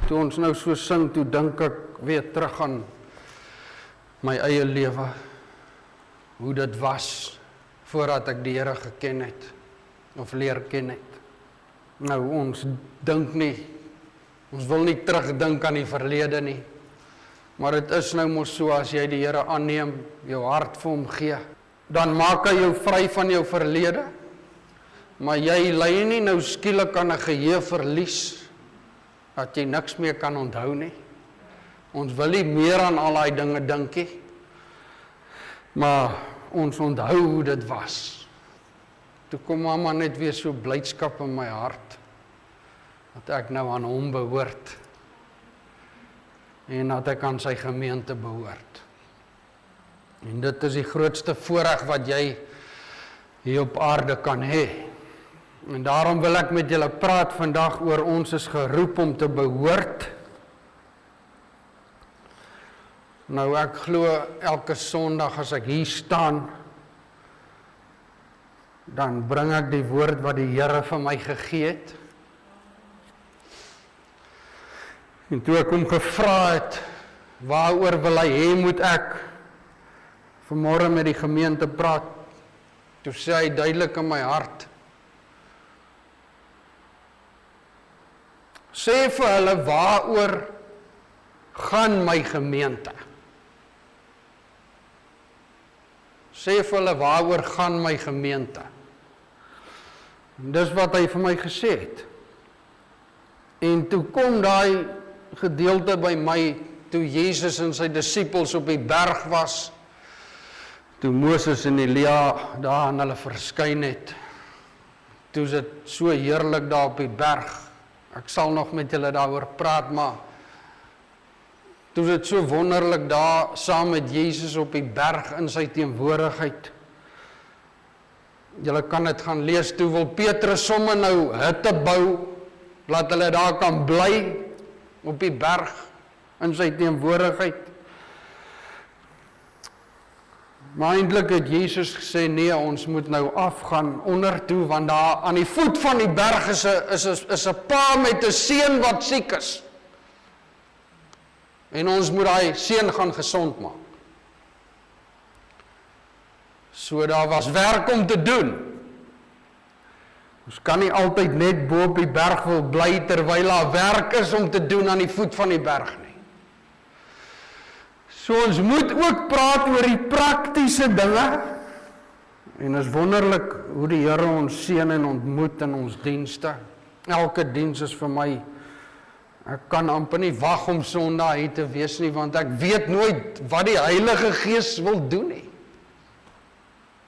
Toe ons nou so sing, toe dink ek weer terug aan my eie lewe, hoe dit was voordat ek die Here geken het of leer ken het. Nou ons dink nie, ons wil nie terugdink aan die verlede nie, maar dit is nou mos so, as jy die Here aanneem, jou hart vir hom gee, dan maak hy jou vry van jou verlede, maar jy lei nie nou skielik aan 'n geheueverlies, dat jy niks meer kan onthou nie. Ons wil nie meer aan al die dinge dink nie, maar ons onthou hoe dit was. Toe kom mamma net weer so blydskap in my hart, dat ek nou aan hom behoort, en dat ek aan sy gemeente behoort. En dit is die grootste voorreg wat jy hier op aarde kan hê. En daarom wil ek met julle praat vandag oor ons is geroep om te behoort. Nou ek glo elke Sondag as ek hier staan, dan bring ek die woord wat die Here vir my gegee het. En toe ek hom gevra het, waaroor wil hy hê moet ek vanmôre met die gemeente praat, toe sê hy duidelik in my hart, sê vir hulle waaroor gaan my gemeente. Sê vir hulle waaroor gaan my gemeente. En dis wat hy vir my gesê het. En toe kom daai gedeelte by my, toe Jesus en sy disippels op die berg was, toe Moses en Elia daar aan hulle verskyn het, toe is dit so heerlik daar op die berg. Ek sal nog met julle daaroor praat, maar toe is dit so wonderlik daar saam met Jesus op die berg in sy teenwoordigheid. Julle kan dit gaan lees, toe wil Petrus sommer nou hutte bou, laat hulle daar kan bly op die berg in sy teenwoordigheid. Maar eintlik het Jesus gesê, nee, ons moet nou afgaan onder toe, want daar aan die voet van die berg is 'n pa met 'n seun wat siek is. En ons moet daai seun gaan gesond maak. So daar was werk om te doen. Ons kan nie altyd net bo op die berg wil bly terwyl daar werk is om te doen aan die voet van die berg nie. So ons moet ook praat oor die praktiese dinge, en is wonderlik hoe die Here ons seën en ontmoet in ons dienste. Elke diens is vir my, ek kan amper nie wag om Sondag hier te wees nie, want ek weet nooit wat die Heilige Gees wil doen nie.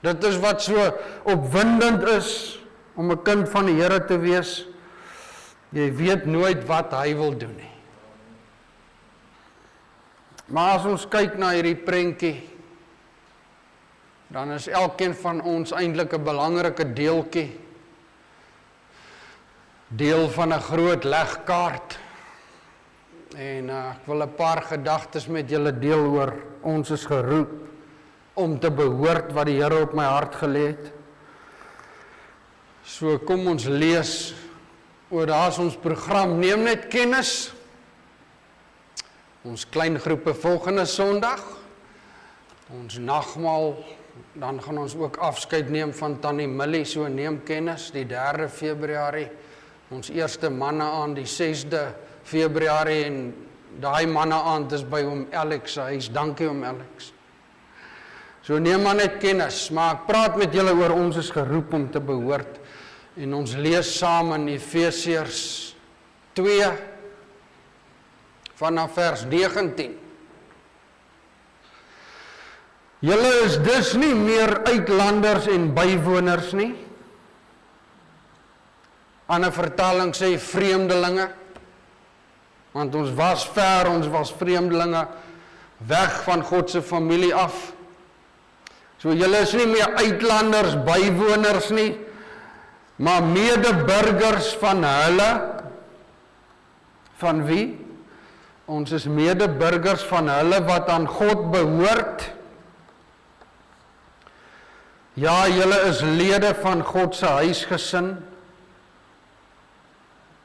Dit is wat so opwindend is, om 'n kind van die Here te wees. Jy weet nooit wat hy wil doen nie. Maar as ons kyk na hierdie prentjie, dan is elkeen van ons eintlik 'n belangrike deeltjie, deel van 'n groot legkaart. En ek wil 'n paar gedagtes met julle deel oor ons is geroep om te behoort wat die Here op my hart gelê het. So kom ons lees oor daar's ons program, neem net kennis. Ons klein groepe volgende Sondag, ons nagmaal, dan gaan ons ook afskeid neem van Tannie Millie, so neem kennis, die 3 Februarie, ons eerste manne aan die 6de Februarie, en daai manne aand is by oom Alex se huis, dankie oom Alex. So neem maar net kennis, maar ek praat met julle oor ons is geroep om te behoort, en ons lees saam in Efesiërs 2, vanaf vers 19. Julle is dus nie meer uitlanders en bywoners nie. Ander vertaling sê vreemdelinge, want ons was ver, ons was vreemdelinge, weg van God se familie af. So julle is nie meer uitlanders, bywoners nie, maar medeburgers van hulle. Van wie? Ons is medeburgers van hulle wat aan God behoort. Ja, julle is lede van God se huisgesin.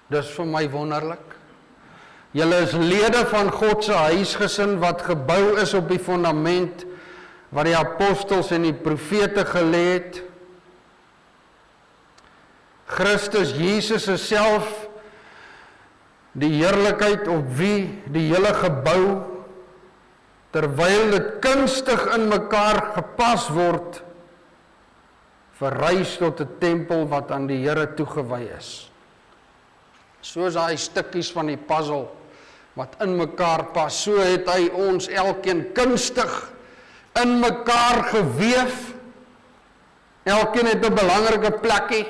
Dis vir my wonderlik. Julle is lede van God se huisgesin wat gebou is op die fundament wat die apostels en die profete gelê het. Christus Jesus is self die heerlikheid op wie die hele gebou, terwyl dit kunstig in mekaar gepas word, verrys tot 'n tempel wat aan die Here toegewy is. Soos daai stukkies van die puzzle wat in mekaar pas, so het hy ons elkeen kunstig in mekaar geweef. Elkeen het 'n belangrike plekkie.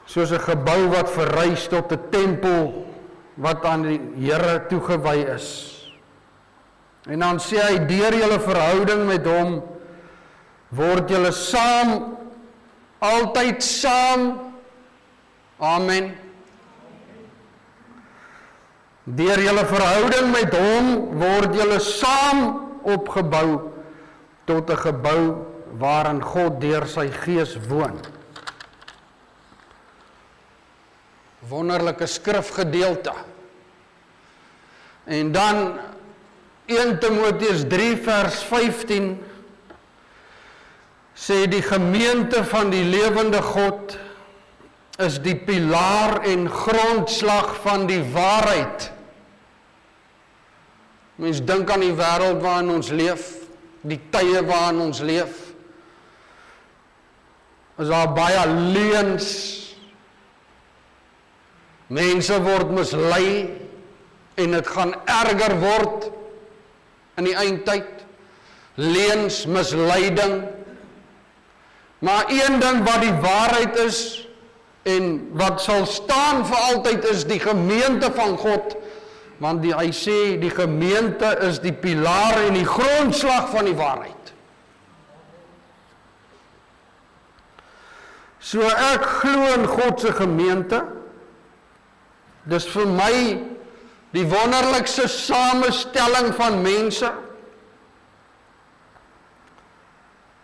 Soos 'n gebou wat verrys tot 'n tempel wat aan die Here toegewy is. En dan sê hy, deur julle verhouding met hom, word julle saam, altyd saam, amen. Deur julle verhouding met hom, word julle saam opgebou, tot 'n gebou waarin God deur sy Gees woon. Wonderlike skrifgedeelte. En dan 1 Timoteus 3 vers 15 sê die gemeente van die lewende God is die pilaar en grondslag van die waarheid. Mens dink aan die wêreld waarin ons leef, die tye waarin ons leef. Is daar baie leuns. Mense word mislei en dit gaan erger word in die eindtyd. Leuns, misleiding. Maar een ding wat die waarheid is en wat sal staan vir altyd is die gemeente van God, want hy sê die gemeente is die pilaar en die grondslag van die waarheid. So ek glo in God se gemeente. Dis vir my die wonderlikste samestelling van mense.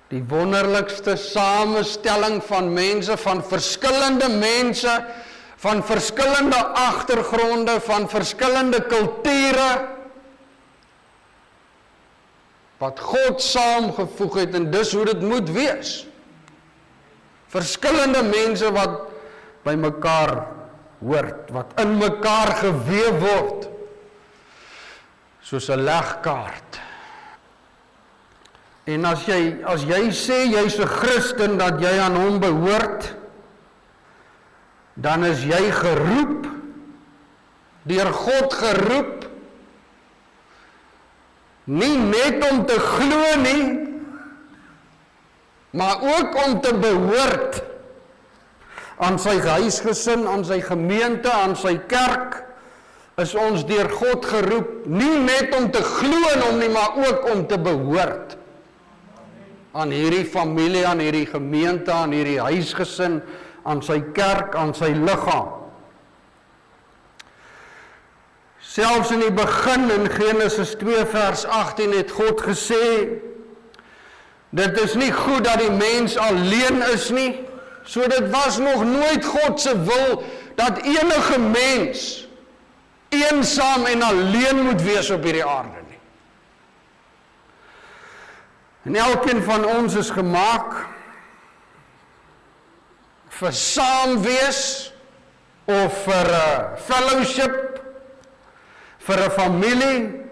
Die wonderlikste samestelling van mense, van verskillende mense, van verskillende agtergronde, van verskillende kulture, wat God saamgevoeg het, en dis hoe dit moet wees. Verskillende mense wat by mekaar hoort, wat in mekaar geweef word, soos 'n legkaart. En as jy sê jy's 'n Christen, dat jy aan hom behoort, dan is jy geroep, deur God geroep, nie net om te glo nie, maar ook om te behoort aan sy huisgesin, aan sy gemeente, aan sy kerk, is ons deur God geroep, nie net om te glo in hom nie, maar ook om te behoort aan hierdie familie, aan hierdie gemeente, aan hierdie huisgesin, aan sy kerk, aan sy liggaam. Selfs in die begin, in Genesis 2 vers 18, het God gesê, dit is nie goed dat die mens alleen is nie, so dit was nog nooit God se wil, dat enige mens eensaam en alleen moet wees op hierdie aarde nie. En elkeen van ons is gemaak vir saam wees, of vir 'n fellowship, vir 'n familie,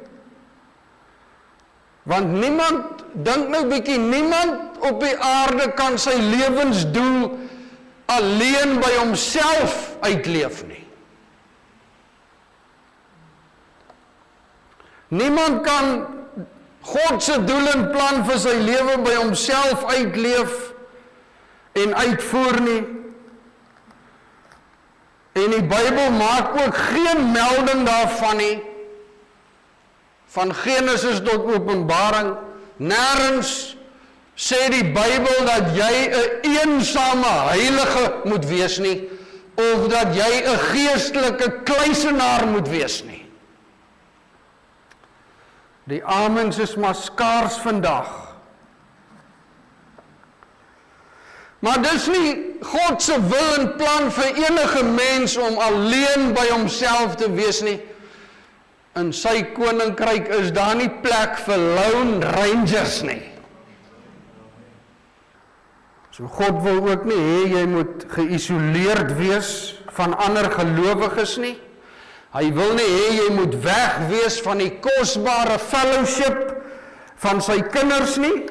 want niemand, dink nou bietjie, niemand op die aarde kan sy lewensdoel alleen by homself uitleef nie. Niemand kan God se doel en plan vir sy lewe by homself uitleef en uitvoer nie. En die Bybel maak ook geen melding daarvan nie. Van Genesis tot Openbaring, nêrens sê die Bybel dat jy 'n eensame heilige moet wees nie, of dat jy 'n geestelike kluisenaar moet wees nie. Die amens is maar skaars vandag. Maar dis nie God se wil en plan vir enige mens om alleen by homself te wees nie. In sy koninkryk is daar nie plek vir lone rangers nie. So God wil ook nie hê jy moet geïsoleerd wees van ander gelowiges nie. Hy wil nie hê jy moet weg wees van die kosbare fellowship van sy kinders nie,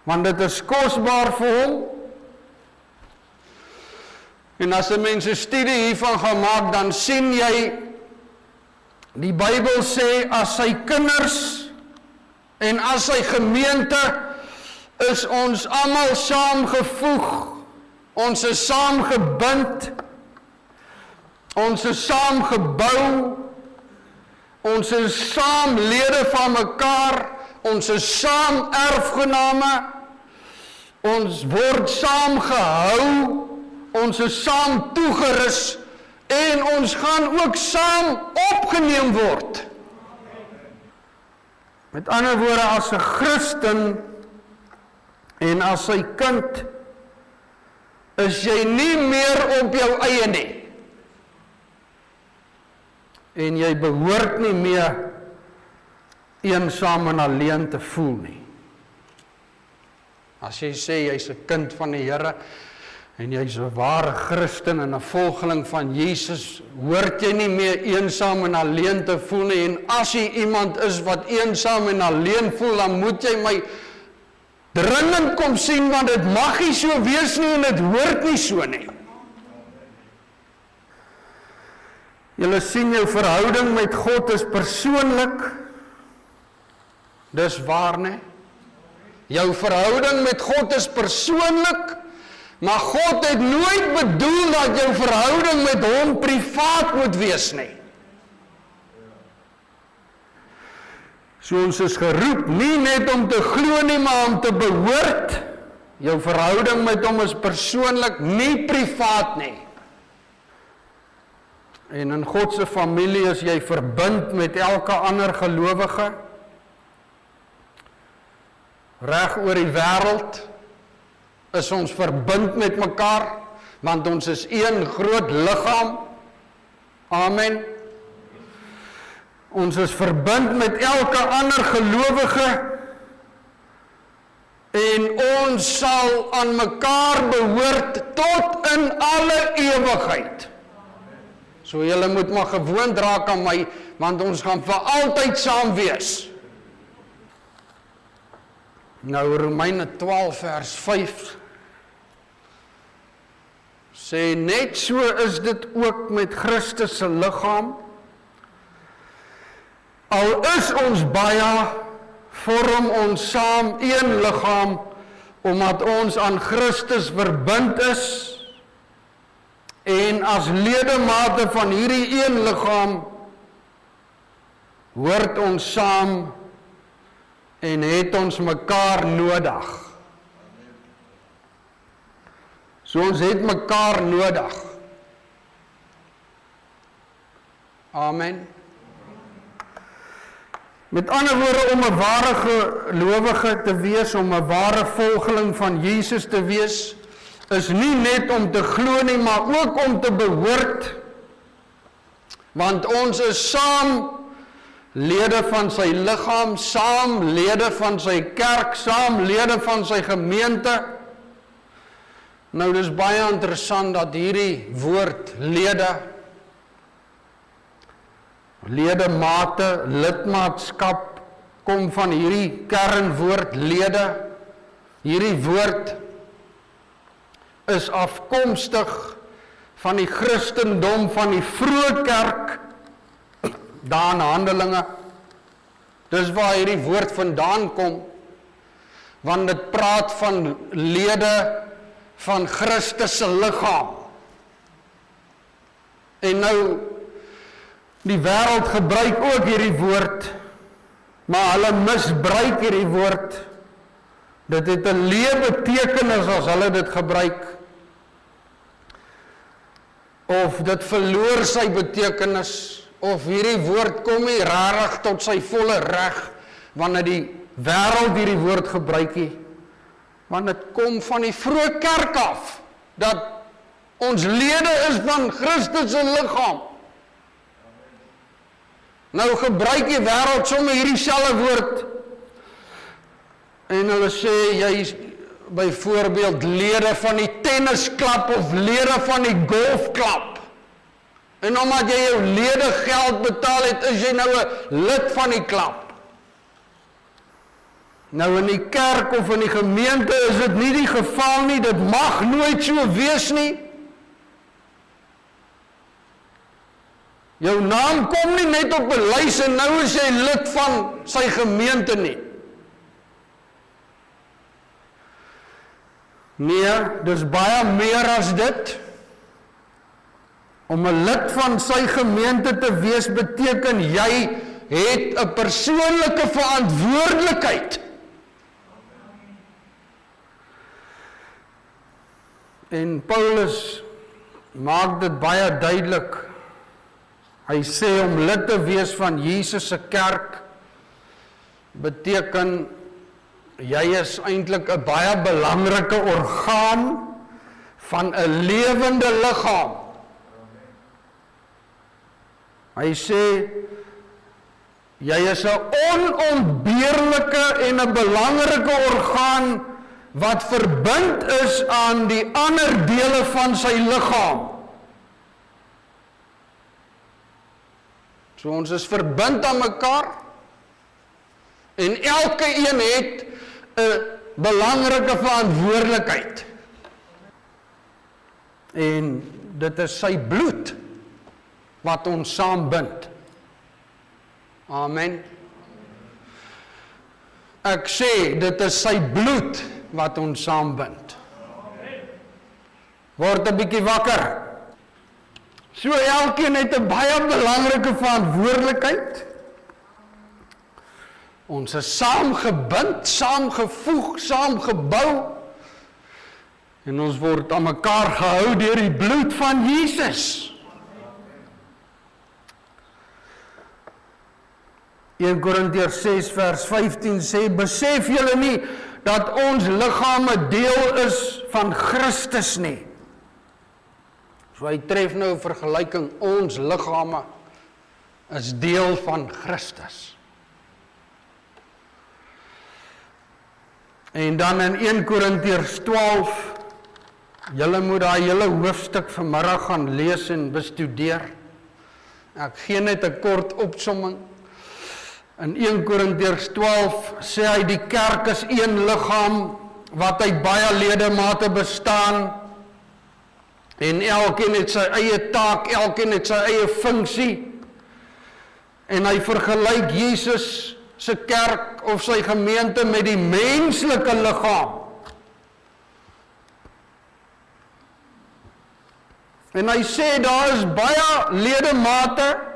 want dit is kosbaar vir hom. En as 'n mens 'n studie hiervan gaan maak, dan sien jy, die Bybel sê, as sy kinders en as sy gemeente, is ons almal saamgevoeg, ons is saamgebind, ons is saamgebou, ons is saam lede van mekaar, ons is saam erfgename, ons word saam gehou, ons is saam toegerus en ons gaan ook saam opgeneem word. Met ander woorde, as 'n Christen en as sy kind, is jy nie meer op jou eie nie. En jy behoort nie meer eensaam en alleen te voel nie. As jy sê jy's 'n kind van die Here en jy's 'n ware Christen en 'n volgeling van Jesus, hoort jy nie meer eensaam en alleen te voel nie. En as jy iemand is wat eensaam en alleen voel, dan moet jy my dringend kom sien, want dit mag nie so wees nie en dit hoort nie so nie. Julle sien, jou verhouding met God is persoonlik. Dis waar, nie? Jou verhouding met God is persoonlik, maar God het nooit bedoel dat jou verhouding met hom privaat moet wees nie. So ons is geroep nie net om te glo nie, maar om te behoort. Jou verhouding met hom is persoonlik, nie privaat nie. En in God se familie is jy verbind met elke ander gelowige. Reg oor die wêreld is ons verbind met mekaar, want ons is een groot liggaam. Amen. Ons is verbind met elke ander gelowige en ons sal aan mekaar behoort tot in alle ewigheid. So julle moet maar gewoond raak aan my, want ons gaan vir altyd saam wees. Nou Romeine 12 vers 5 sê, net so is dit ook met Christus se liggaam. Al is ons baie, vorm ons saam een liggaam, omdat ons aan Christus verbind is, en as ledemate van hierdie een liggaam, hoort ons saam en het ons mekaar nodig. So ons het mekaar nodig. Amen. Met ander woorde, om 'n ware gelowige te wees, om 'n ware volgeling van Jesus te wees, is nie net om te glo nie, maar ook om te behoort. Want ons is saam lede van sy liggaam, saam lede van sy kerk, saam lede van sy gemeente. Nou, dis baie interessant dat hierdie woord ledemate, lidmaatskap, kom van hierdie kernwoord lede. Hierdie woord is afkomstig van die Christendom, van die vroeë kerk, daar in Handelinge. Dis waar hierdie woord vandaan kom, want dit praat van lede van Christus se liggaam. En nou, die wêreld gebruik ook hierdie woord, maar hulle misbruik hierdie woord. Dit het 'n leë betekenis as hulle dit gebruik, of dit verloor sy betekenis, of hierdie woord kom nie regtig tot sy volle reg, wanneer die wêreld hierdie woord gebruik nie. Want dit kom van die vroeë kerk af, dat ons lede is van Christus se liggaam. Nou gebruik die wêreld sommer hierdie selfe woord, en hulle sê, jy is byvoorbeeld lede van die tennisklub of lede van die golfklub. En omdat jy jou lede geld betaal het, is jy nou 'n lid van die klub. Nou in die kerk of in die gemeente is dit nie die geval nie, dit mag nooit so wees nie. Jou naam kom nie net op 'n lys en nou is jy lid van sy gemeente nie. Nee, dis baie meer as dit. Om 'n lid van sy gemeente te wees beteken jy het 'n persoonlike verantwoordelikheid. En Paulus maak dit baie duidelik. Hy sê om lid te wees van Jesus se kerk beteken jy is eintlik 'n baie belangrike orgaan van 'n lewende liggaam. Hy sê jy is 'n onontbeerlike en 'n belangrike orgaan wat verbind is aan die ander dele van sy liggaam. So ons is verbind aan mekaar en elke een het 'n belangrike verantwoordelikheid. En dit is sy bloed wat ons saambind. Amen. Ek sê, dit is sy bloed wat ons saambind. Word 'n bietjie wakker. So elkeen het 'n baie belangrike verantwoordelikheid. Ons is saamgebind, saamgevoeg, saamgebou. En ons word aan mekaar gehou deur die bloed van Jesus. 1 Korintiërs 6 vers 15 sê, besef julle nie dat ons liggame deel is van Christus nie. So hy tref nou 'n vergelyking, ons liggame is deel van Christus. En dan in 1 Korintiërs 12, julle moet daai hele hoofstuk vanmiddag gaan lees en bestudeer. Ek gee net 'n kort opsomming. In 1 Korintiërs 12 sê hy die kerk is een liggaam wat uit baie ledemate bestaan en elkeen het sy eie taak, elkeen het sy eie funksie. En hy vergelyk Jesus se kerk of sy gemeente met die menslike liggaam. En hy sê daar is baie ledemate,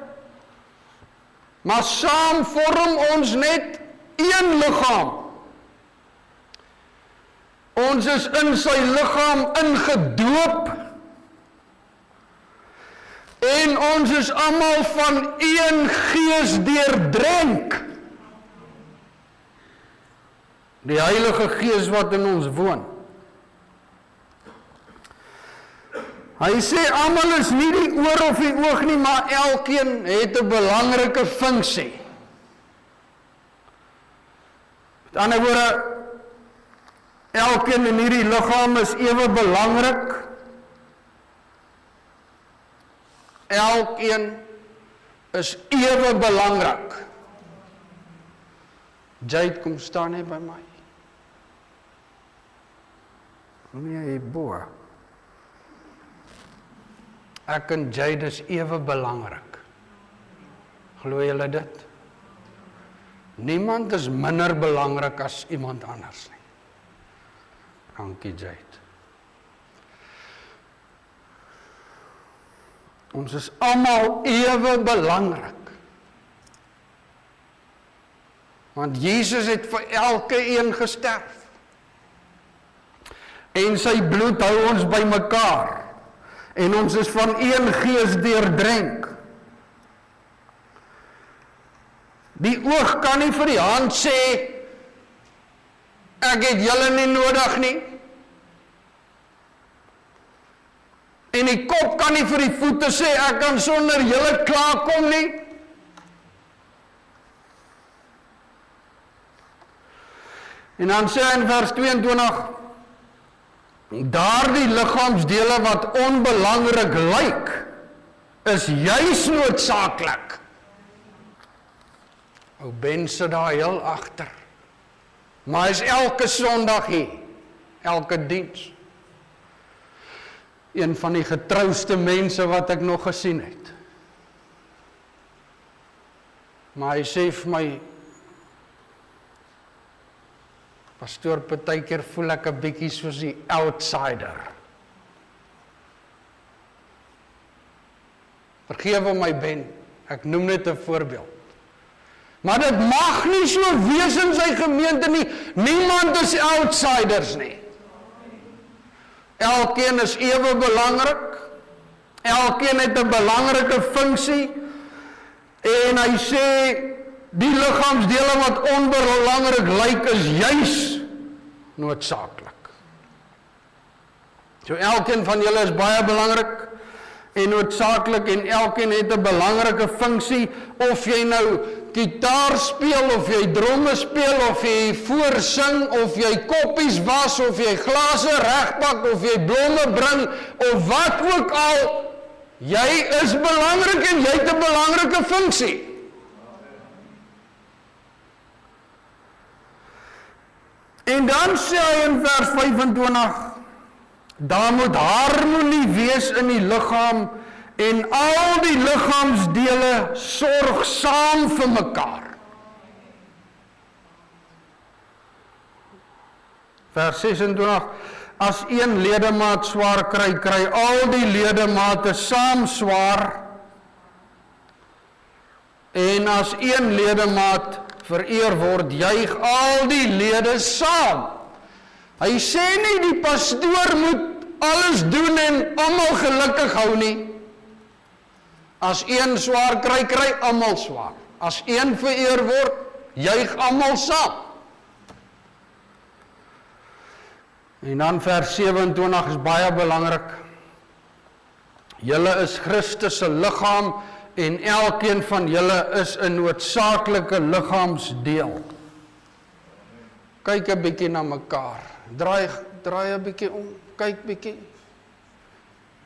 maar saam vorm ons net een liggaam. Ons is in sy liggaam ingedoop en ons is almal van een gees deurdrenk. Die Heilige Gees wat in ons woon. Hy sê almal is nie die oor of die oog nie, maar elkeen het 'n belangrike funksie. Met ander woorde, elkeen in hierdie liggaam is ewe belangrik. Elkeen is ewe belangrik. Jade, kom staan hier by my. Nee, hier bo. Ek en Jade is ewe belangrik. Glo julle dit? Niemand is minder belangrik as iemand anders nie. Dankie, Jade. Ons is almal ewe belangrik. Want Jesus het vir elke een gesterf. En sy bloed hou ons by mekaar. En ons is van een gees deurdrenk. Die oog kan nie vir die hand sê, Ek het julle nie nodig nie. En die kop kan nie vir die voete sê, ek kan sonder julle klaarkom nie. En dan sê hy in vers 22, daardie liggaamsdele wat onbelangrik lyk, is juis noodsaaklik. Ou Ben sit daar heel agter. Maar hy is elke Sondag hier, elke diens. Een van die getrouste mense wat ek nog gesien het. Maar hy sê vir my, pastoor, partykeer voel ek 'n bietjie soos die outsider. Vergewe my Ben, ek noem net 'n voorbeeld. Maar dit mag nie so wees in sy gemeente nie. Niemand is outsiders nie. Elkeen is ewe belangrik. Elkeen het 'n belangrike funksie. En hy sê, die liggaamsdele wat onbelangrik lyk, is juis noodsaaklik. So elkeen van julle is baie belangrik en noodsaaklik, en elkeen het 'n belangrike funksie, of jy nou gitaar speel, of jy dromme speel, of jy voorsing, of jy koppies was, of jy glase regpak, of jy blomme bring, of wat ook al, jy is belangrik en jy het 'n belangrike funksie. En dan sê hy in vers 25, daar moet harmonie wees in die liggaam, en al die liggaamsdele sorg saam vir mekaar. Vers 26, as een ledemaat swaar kry, kry al die ledemate saam swaar, en as een ledemaat vereer word, juig al die lede saam. Hy sê nie die pastoor moet alles doen en almal gelukkig hou nie. As een swaar kry, kry almal swaar. As een vereer word, juig almal saam. En dan vers 27 is baie belangrik. Julle is Christus se liggaam, en elkeen van julle is 'n noodsaaklike liggaamsdeel. Kyk 'n bietjie na mekaar. Draai 'n bietjie om. Kyk bietjie.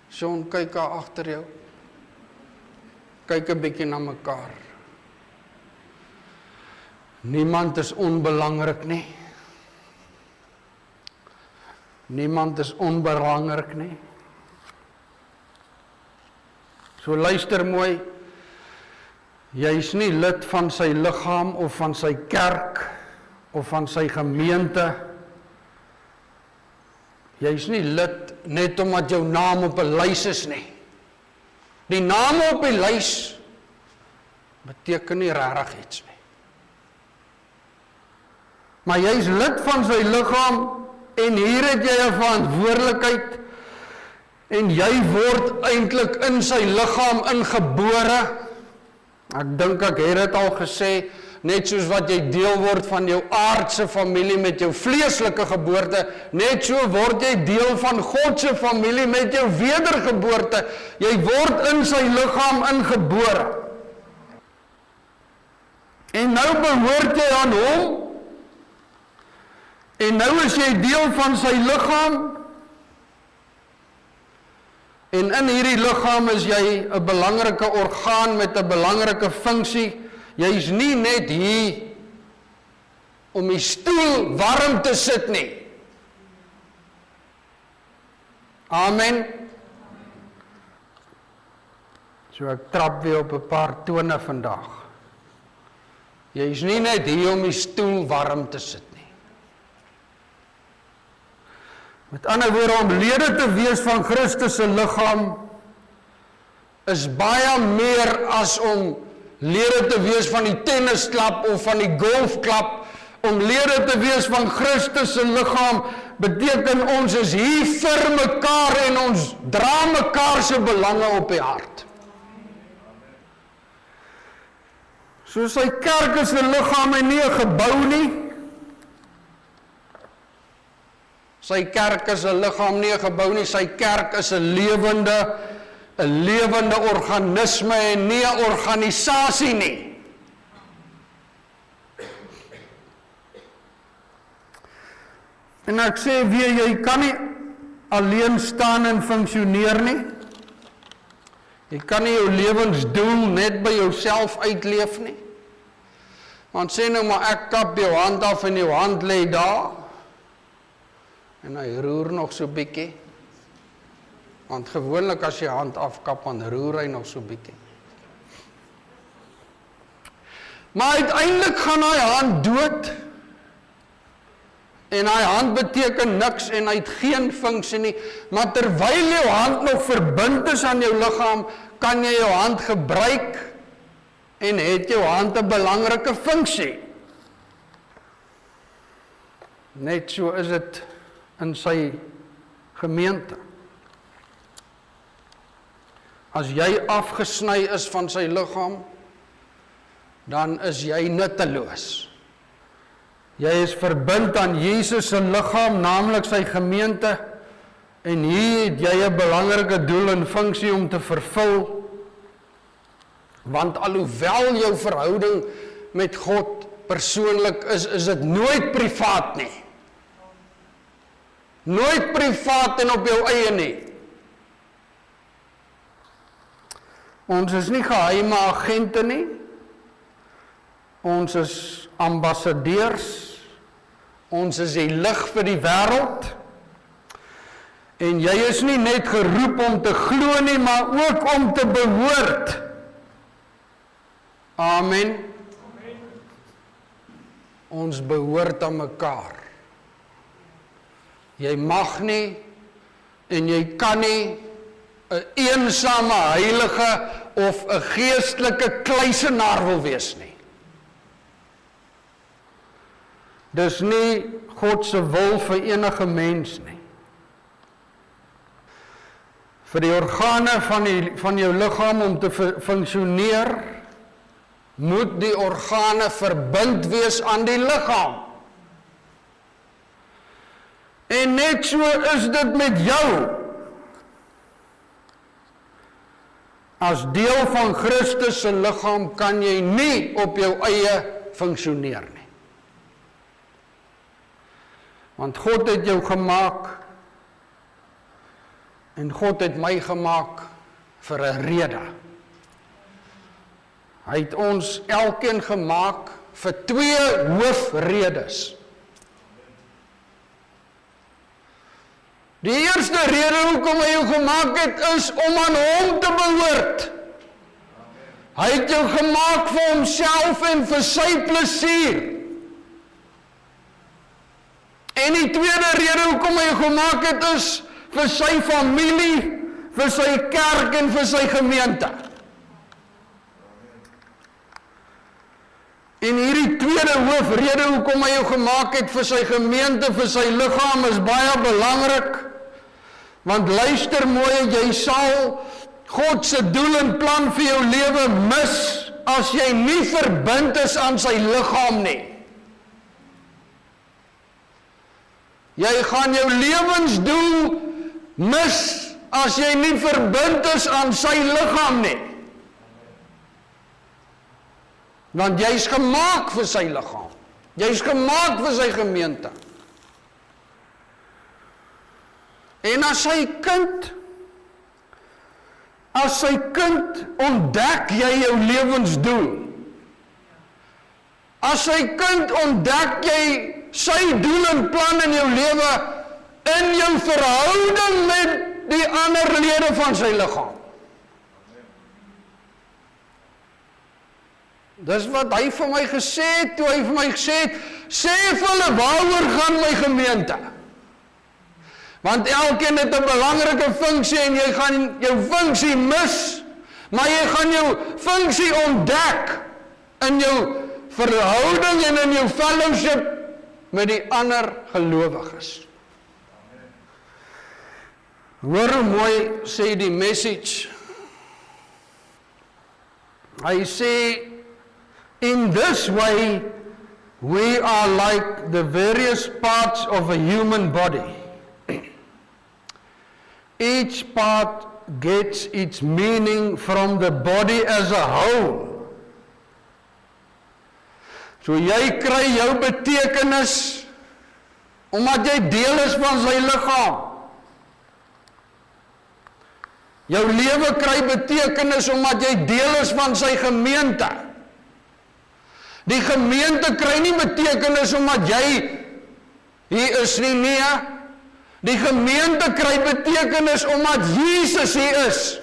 Sean, kyk daar agter jou. Kyk 'n bietjie na mekaar. Niemand is onbelangrik nie. Niemand is onbelangrik nie. So luister mooi. Jy's nie lid van sy liggaam of van sy kerk of van sy gemeente. Jy's nie lid net omdat jou naam op 'n lys is nie. Die naam op die lys beteken nie regtig iets nie. Maar jy's lid van sy liggaam, en hier het jy 'n verantwoordelikheid, en jy word eintlik in sy liggaam ingebore. Ek dink ek het dit al gesê, net soos wat jy deel word van jou aardse familie met jou vleeslike geboorte, net so word jy deel van God se familie met jou wedergeboorte. Jy word in sy liggaam ingebore. En nou behoort jy aan hom, en nou is jy deel van sy liggaam, en in hierdie liggaam is jy 'n belangrike orgaan met 'n belangrike funksie. Jy's nie net hier om die stoel warm te sit nie. Amen. So ek trap weer op 'n paar tone vandag. Jy's nie net hier om die stoel warm te sit nie. Met ander woorde, om lede te wees van Christus se liggaam is baie meer as om lede te wees van die tennisklub of van die golfklub. Om lede te wees van Christus se liggaam beteken ons is hier vir mekaar en ons dra mekaar se belange op die hart. So sy kerk is 'n liggaam en nie 'n gebou nie. Sy kerk is 'n liggaam, nie 'n gebou nie. Sy kerk is 'n lewende organisme en nie 'n organisasie nie. En ek sê weer, jy kan nie alleen staan en funksioneer nie. Jy kan nie jou lewensdoel net by jouself uitleef nie. Want sê nou maar ek kap jou hand af en jou hand lê daar. En hy roer nog so bietjie. Want gewoonlik as jy hand afkap, dan roer hy nog so bietjie. Maar uiteindelik gaan hy hand dood. En hy hand beteken niks en hy het geen funksie nie. Maar terwyl jou hand nog verbind is aan jou liggaam, kan jy jou hand gebruik en het jou hand 'n belangrike funksie. Net so is dit in sy gemeente. As jy afgesny is van sy liggaam, dan is jy nutteloos. Jy is verbind aan Jesus se liggaam, naamlik sy gemeente, en hier het jy 'n belangrike doel en funksie om te vervul. Want alhoewel jou verhouding met God persoonlik is dit nooit privaat nie. Nooit privaat en op jou eie nie. Ons is nie geheime agente nie. Ons is ambassadeurs. Ons is die lig vir die wêreld. En jy is nie net geroep om te glo nie, maar ook om te behoort. Amen. Ons behoort aan mekaar. Jy mag nie en jy kan nie 'n eensame heilige of 'n geestelike kluisenaar wil wees nie. Dis nie God se wil vir enige mens nie. Vir die organe van jou liggaam om te funksioneer, moet die organe verbind wees aan die liggaam. En net so is dit met jou. As deel van Christus se liggaam kan jy nie op jou eie funksioneer nie. Want God het jou gemaak en God het my gemaak vir 'n rede. Hy het ons elkeen gemaak vir 2 hoofredes. Die eerste rede hoekom hy jou gemaak het, is om aan hom te behoort. Hy het jou gemaak vir homself en vir sy plesier. En die tweede rede hoekom hy jou gemaak het, is vir sy familie, vir sy kerk en vir sy gemeente. En hierdie tweede hoofrede hoekom hy jou gemaak het vir sy gemeente, vir sy liggaam, is baie belangrik. Want luister mooi, jy sal God se doel en plan vir jou lewe mis as jy nie verbind is aan sy liggaam nie. Jy gaan jou lewensdoel mis as jy nie verbind is aan sy liggaam nie. Want jy's gemaak vir sy liggaam. Jy's gemaak vir sy gemeente. En as sy kind ontdek jy jou lewensdoel. As sy kind ontdek jy sy doel en plan in jou lewe in jou verhouding met die ander lede van sy liggaam. Dis wat hy vir my gesê het, toe hy vir my gesê het, sê vir hulle waaroor gaan my gemeente. Want elkeen het 'n belangrike funksie en jy gaan jou funksie mis, maar jy gaan jou funksie ontdek in jou verhouding en in jou fellowship met die ander gelowiges. Hoor hoe mooi sê die Message. Hy sê, in this way, we are like the various parts of a human body. Each part gets its meaning from the body as a whole. So jy kry jou betekenis omdat jy deel is van sy liggaam. Jou lewe kry betekenis omdat jy deel is van sy gemeente. Die gemeente kry nie betekenis omdat jy hier is nie, nee. Die gemeente kry betekenis omdat Jesus hier is.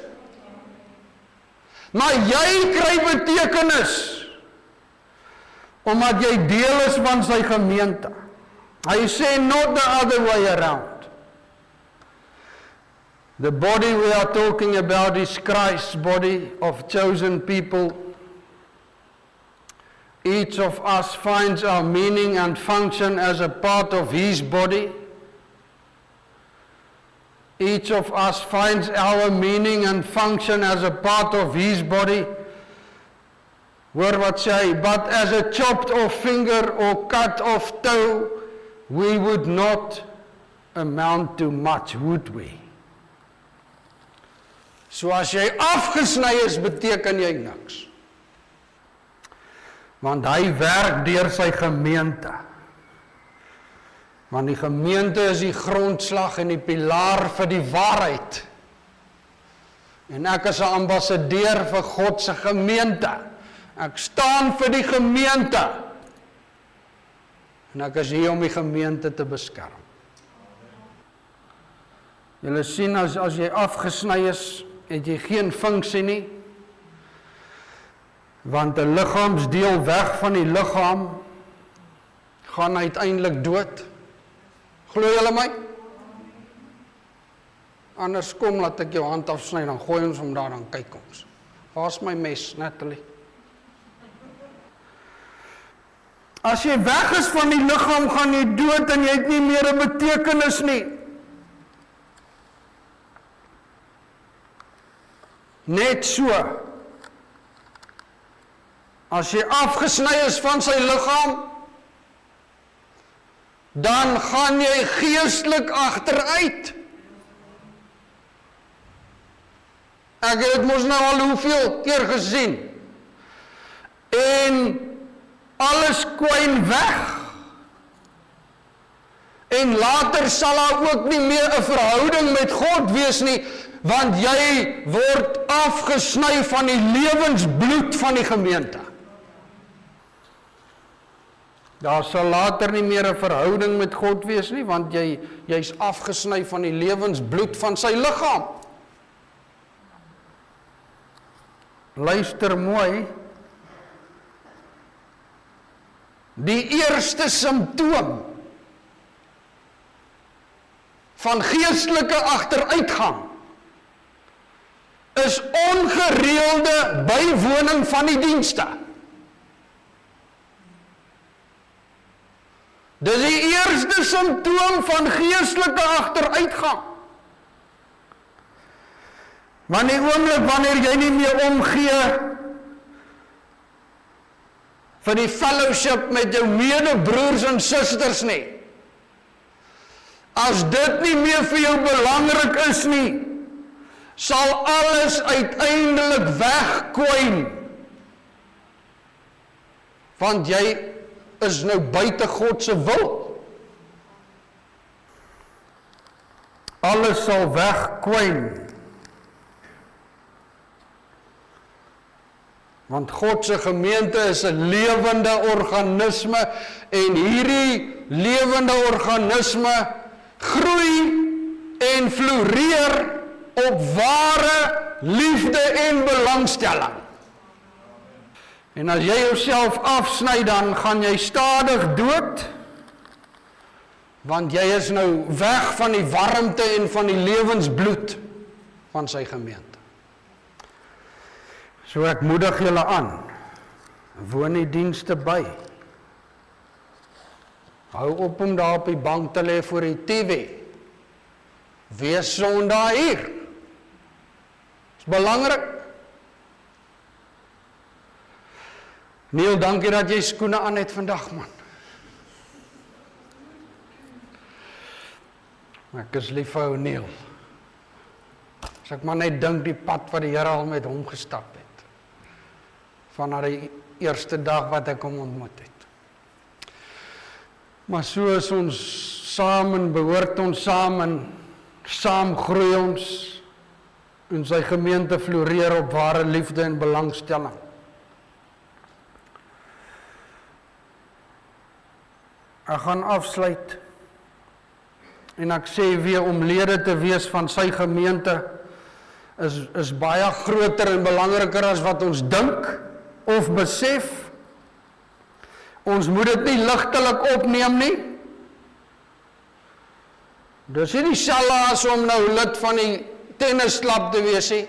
Maar jy kry betekenis omdat jy deel is van sy gemeente. Hy sê not the other way around. The body we are talking about is Christ's body of chosen people. Each of us finds our meaning and function as a part of his body. Each of us finds our meaning and function as a part of his body. Hoor wat sê hy, but as a chopped off finger or cut off toe, we would not amount to much, would we? So as jy afgesny is, beteken jy niks. Want hy werk deur sy gemeente. Want die gemeente is die grondslag en die pilaar vir die waarheid. En ek is 'n ambassadeur vir God se gemeente. Ek staan vir die gemeente. En ek is hier om die gemeente te beskerm. Julle sien, as jy afgesny is, het jy geen funksie nie. Want 'n liggaamsdeel weg van die liggaam gaan uiteindelik dood. Glo julle my? Anders kom, laat ek jou hand afsny, dan gooi ons hom daar, dan kyk ons. Waar's my mes, Natalie? As jy weg is van die liggaam, gaan jy dood en jy het nie meer 'n betekenis nie. Net so. As jy afgesny is van sy liggaam, dan gaan jy geestelik agteruit. Ek het dit mos nou al hoeveel keer gesien. En alles kwyn weg. En later sal daar ook nie meer 'n verhouding met God wees nie, want jy word afgesny van die lewensbloed van die gemeente. Daar sal later nie meer 'n verhouding met God wees nie, want jy's afgesny van die lewensbloed van sy liggaam. Luister mooi. Die eerste simptoom van geestelike agteruitgang is ongereelde bywoning van die dienste. Dis die eerste simptoom van geestelike agteruitgang. Want die oomblik wanneer jy nie meer omgee vir die fellowship met jou medebroers en susters nie, as dit nie meer vir jou belangrik is nie, sal alles uiteindelik wegkwyn. Want jy is nou buite God se wil. Alles sal wegkwyn. Want God se gemeente is 'n lewende organisme en hierdie lewende organisme groei en floreer op ware liefde en belangstelling. En as jy jouself afsny, dan gaan jy stadig dood, want jy is nou weg van die warmte en van die lewensbloed van sy gemeente. So ek moedig julle aan, woon die dienste by. Hou op om daar op die bank te lê voor die TV. Wees Sondag hier. Is belangrik. Neil, dankie dat jy skoene aan het vandag, man. Ek is lief vir ou Neil. As ek maar net dink die pad wat die Here al met hom gestap het. Vanaf die eerste dag wat ek hom ontmoet het. Maar so is ons saam en behoort ons saam en saam groei ons en sy gemeente floreer op ware liefde en belangstelling. Ek gaan afsluit en ek sê weer om lede te wees van sy gemeente is baie groter en belangriker as wat ons dink of besef. Ons moet dit nie ligtelik opneem nie. Dis nie dieselfde as om nou lid van die tennisklub te wees nie.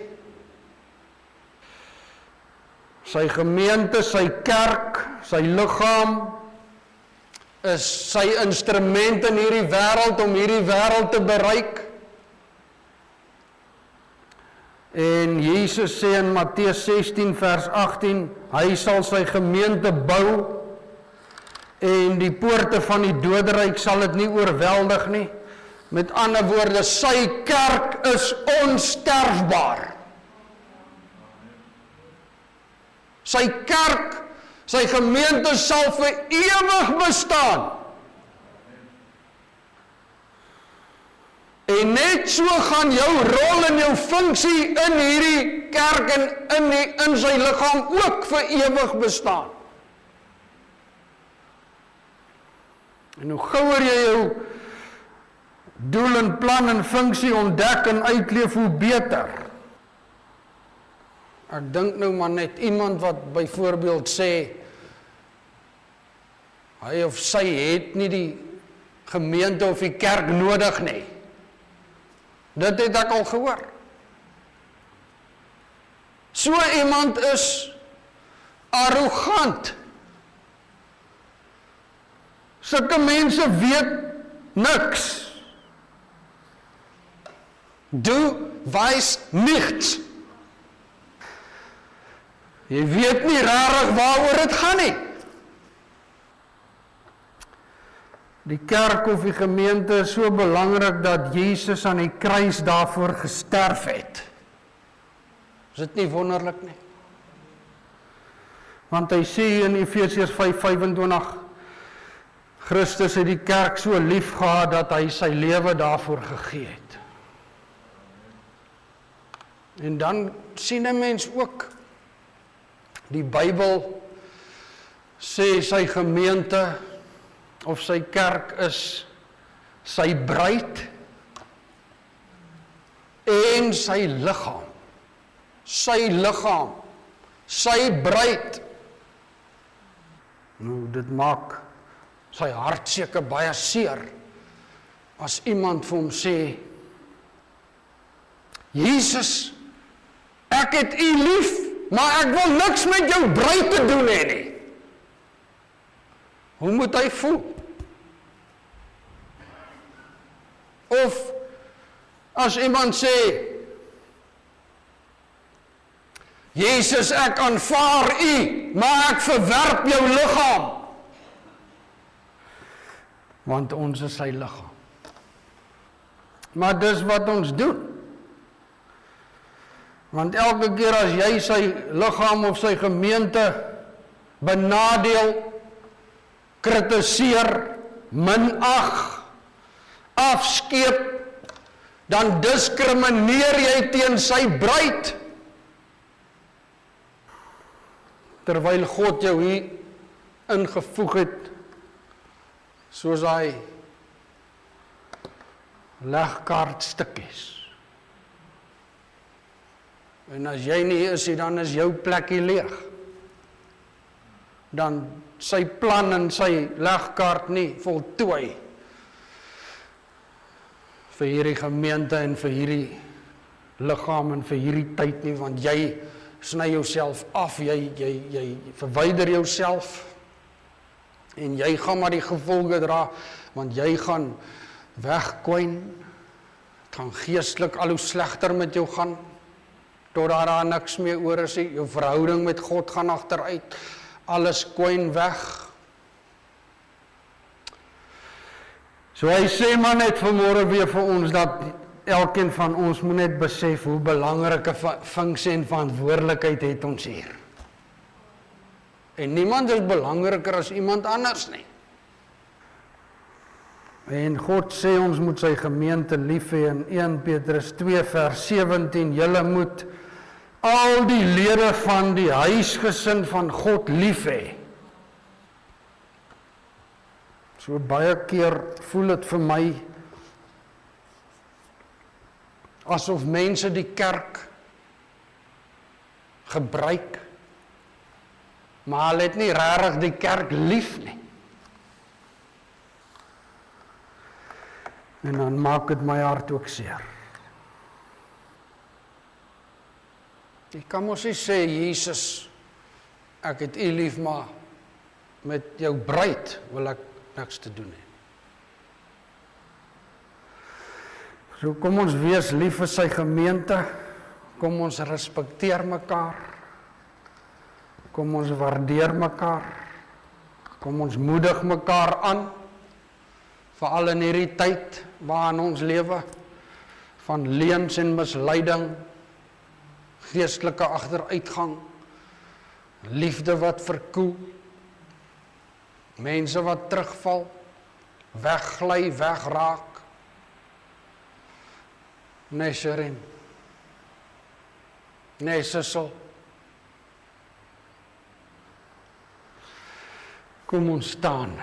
Sy gemeente, sy kerk, sy liggaam is sy instrument in hierdie wêreld om hierdie wêreld te bereik. En Jesus sê in Matteus 16 vers 18, hy sal sy gemeente bou en die poorte van die doderyk sal dit nie oorweldig nie. Met ander woorde, sy kerk is onsterfbaar. Sy kerk, sy gemeente sal vir ewig bestaan. En net so gaan jou rol en jou funksie in hierdie kerk en in sy liggaam ook vir ewig bestaan. En hoe gouer jy jou doel en plan en funksie ontdek en uitleef, hoe beter. Ek dink nou maar net iemand wat byvoorbeeld sê, hy of sy het nie die gemeente of die kerk nodig nie. Dit het ek al gehoor. So iemand is arrogant. Sulke mense weet niks. Du weißt nichts. Jy weet nie rarig waaroor dit gaan nie. Die kerk of die gemeente is so belangrik dat Jesus aan die kruis daarvoor gesterf het. Is dit nie wonderlik nie? Want hy sê in Efesiërs 5:25, Christus het die kerk so lief gehad dat hy sy lewe daarvoor gegee het. En dan sien 'n mens ook, die Bybel sê sy gemeente of sy kerk is sy bruid en sy liggaam. Sy liggaam, sy bruid. Nou, dit maak sy hart seker baie seer as iemand vir hom sê, Jesus, ek het u lief, maar ek wil niks met jou bruid te doen hê nie. Hoe moet hy voel? Of as iemand sê, Jesus, ek aanvaar u, maar ek verwerp jou liggaam. Want ons is sy liggaam. Maar dis wat ons doen. Want elke keer as jy sy liggaam of sy gemeente benadeel, kritiseer, minag, afskeep, dan diskrimineer jy teen sy bruid. Terwyl God jou hier ingevoeg het, soos hy legkaartstukkies. En as jy nie is, dan is jou plekkie leeg. Dan sy plan en sy legkaart nie voltooi vir hierdie gemeente en vir hierdie liggaam en vir hierdie tyd nie, want jy sny jouself af, jy verwyder jouself en jy gaan maar die gevolge dra, want jy gaan wegkwyn, het gaan geestelik al hoe slegter met jou gaan, totdat daar niks meer oor is, jou verhouding met God gaan agteruit, alles kwyn weg. So hy sê maar net vanmôre weer vir ons dat elkeen van ons moet net besef hoe belangrike funksie en verantwoordelikheid het ons hier. En niemand is belangriker as iemand anders nie. En God sê ons moet sy gemeente lief hê in 1 Petrus 2 vers 17, julle moet al die lede van die huisgesin van God lief hê. So baie keer voel dit vir my asof mense die kerk gebruik, maar hulle het nie regtig die kerk lief nie. En dan maak dit my hart ook seer. Ek kan mos nie sê, Jesus, ek het u lief, maar met jou bruid wil ek niks te doen hê. So kom ons wees lief vir sy gemeente, kom ons respekteer mekaar, kom ons waardeer mekaar, kom ons moedig mekaar aan, veral in hierdie tyd waarin ons lewe, van leuns en misleiding, geestelike agteruitgang, liefde wat verkoel, mense wat terugval, weggly, wegraak. Nee, Sherin. Nee, Sissel. Kom ons staan.